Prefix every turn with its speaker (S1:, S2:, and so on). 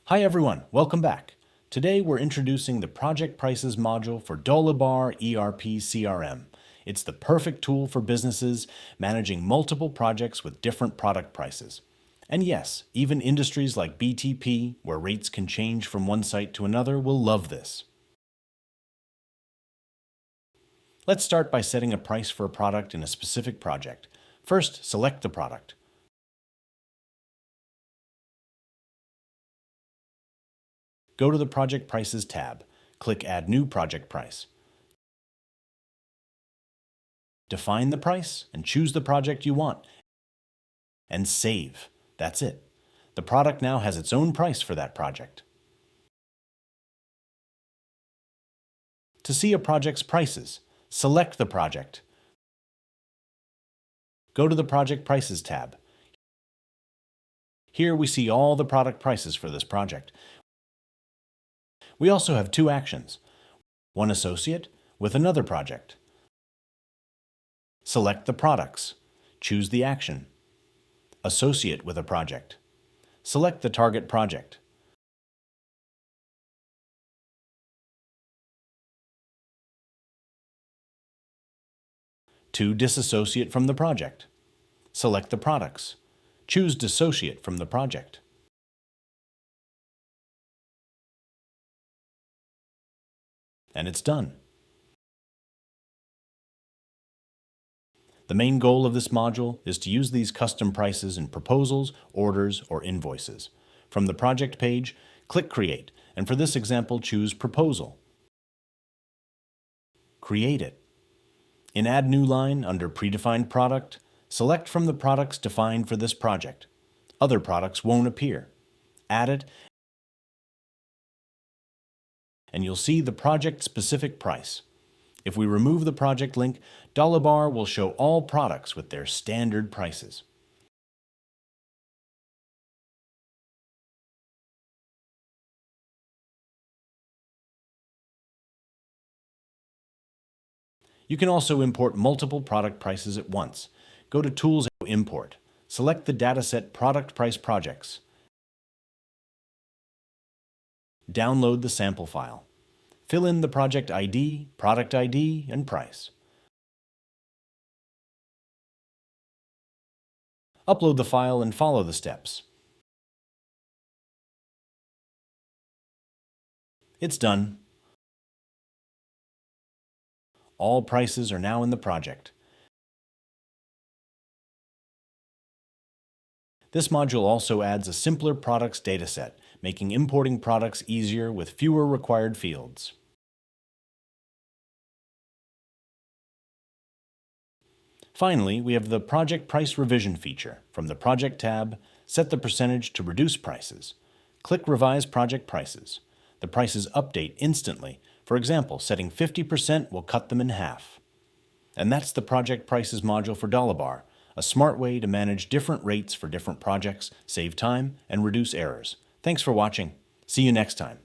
S1: Hi everyone, welcome back. Today we're introducing the Project Prices module for Dolibarr ERP CRM. It's the perfect tool for businesses managing multiple projects with different product prices. And yes, even industries like BTP, where rates can change from one site to another, will love this. Let's start by setting a price for a product in a specific project. First, select the product. Go to the Project Prices tab. Click Add New Project Price. Define the price and choose the project you want. And save. That's it. The product now has its own price for that project. To see a project's prices, select the project. Go to the Project Prices tab. Here we see all the product prices for this project. We also have two actions, one associate with another project. Select the products. Choose the action. Associate with a project. Select the target project. To disassociate from the project. Select the products. Choose Dissociate from the project. And it's done. The main goal of this module is to use these custom prices in proposals, orders, or invoices. From the project page, click Create, and for this example, choose Proposal. Create it. In Add New Line, under Predefined Product, select from the products defined for this project. Other products won't appear. Add it, and you'll see the project-specific price. If we remove the project link, Dolibarr will show all products with their standard prices. You can also import multiple product prices at once. Go to Tools and Import. Select the dataset Product Price Projects. Download the sample file. Fill in the project ID, product ID, and price. Upload the file and follow the steps. It's done. All prices are now in the project. This module also adds a simpler products dataset, making importing products easier with fewer required fields. Finally, we have the Project Price Revision feature. From the Project tab, set the percentage to reduce prices. Click Revise Project Prices. The prices update instantly. For example, setting 50% will cut them in half. And that's the Project Prices module for Dolibarr, a smart way to manage different rates for different projects, save time, and reduce errors. Thanks for watching. See you next time.